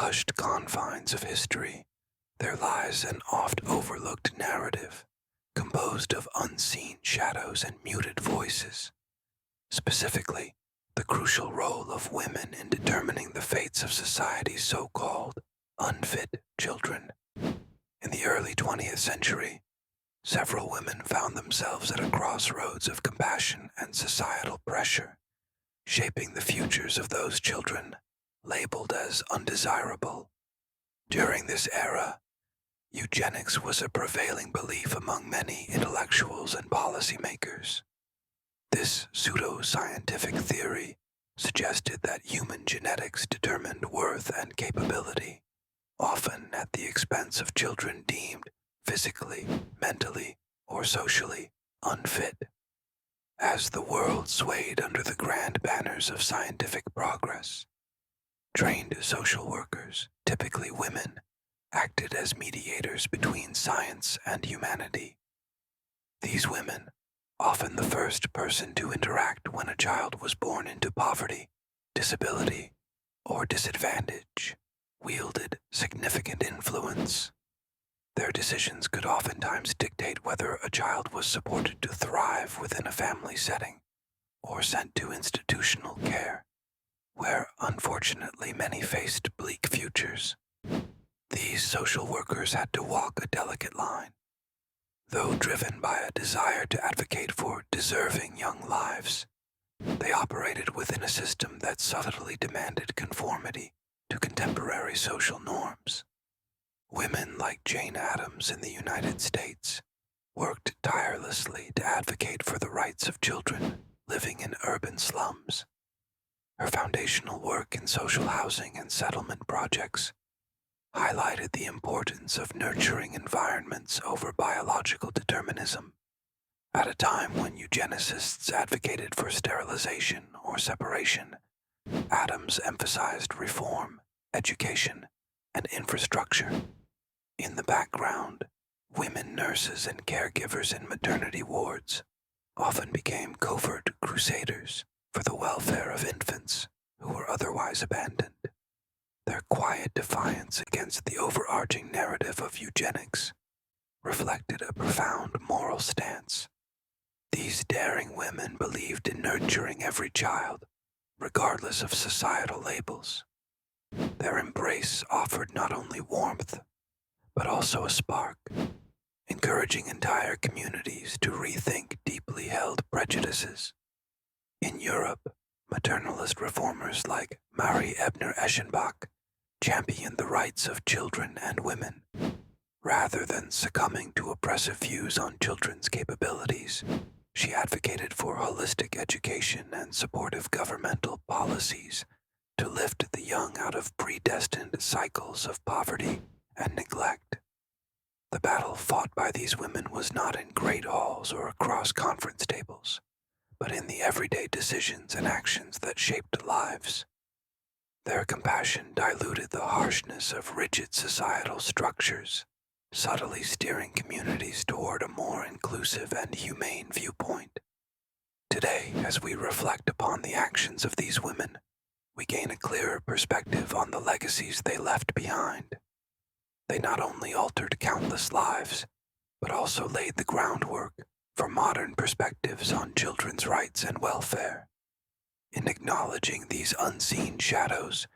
hushed confines of history, there lies an oft-overlooked narrative, composed of unseen shadows and muted voices. Specifically, the crucial role of women in determining the fates of society's so-called unfit children. In the early 20th century, several women found themselves at a crossroads of compassion and societal pressure, shaping the futures of those children labeled as undesirable. During this era, eugenics was a prevailing belief among many intellectuals and policymakers. This pseudoscientific theory suggested that human genetics determined worth and capability, often at the expense of children deemed physically, mentally, or socially unfit. As the world swayed under the grand banners of scientific progress, trained social workers, typically women, acted as mediators between science and humanity. These women, often the first person to interact when a child was born into poverty, disability, or disadvantage, wielded significant influence. Their decisions could oftentimes dictate whether a child was supported to thrive within a family setting or sent to institutional care, where unfortunately many faced bleak futures. These social workers had to walk a delicate line. Though driven by a desire to advocate for deserving young lives, they operated within a system that subtly demanded conformity to contemporary social norms. Women like Jane Addams in the United States worked tirelessly to advocate for the rights of children living in urban slums. Her foundational work in social housing and settlement projects highlighted the importance of nurturing environments over biological determinism. At a time when eugenicists advocated for sterilization or separation, Addams emphasized reform, education, and infrastructure. In the background, women nurses and caregivers in maternity wards often became covert crusaders for the welfare of infants who were otherwise abandoned. Their quiet defiance against the overarching narrative of eugenics reflected a profound moral stance. These daring women believed in nurturing every child, regardless of societal labels. Their embrace offered not only warmth, but also a spark, encouraging entire communities to rethink deeply held prejudices. In Europe, maternalist reformers like Marie Ebner championed the rights of children and women. Rather than succumbing to oppressive views on children's capabilities, she advocated for holistic education and supportive governmental policies to lift the young out of predestined cycles of poverty and neglect. The battle fought by these women was not in great halls or across conference tables, but in the everyday decisions and actions that shaped lives. Their compassion diluted the harshness of rigid societal structures, subtly steering communities toward a more inclusive and humane viewpoint. Today, as we reflect upon the actions of these women, we gain a clearer perspective on the legacies they left behind. They not only altered countless lives, but also laid the groundwork for modern perspectives on children's rights and welfare. In acknowledging these unseen shadows,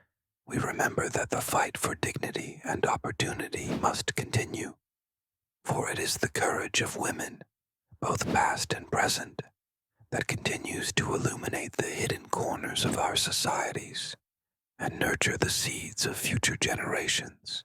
we remember that the fight for dignity and opportunity must continue, for it is the courage of women, both past and present, that continues to illuminate the hidden corners of our societies and nurture the seeds of future generations.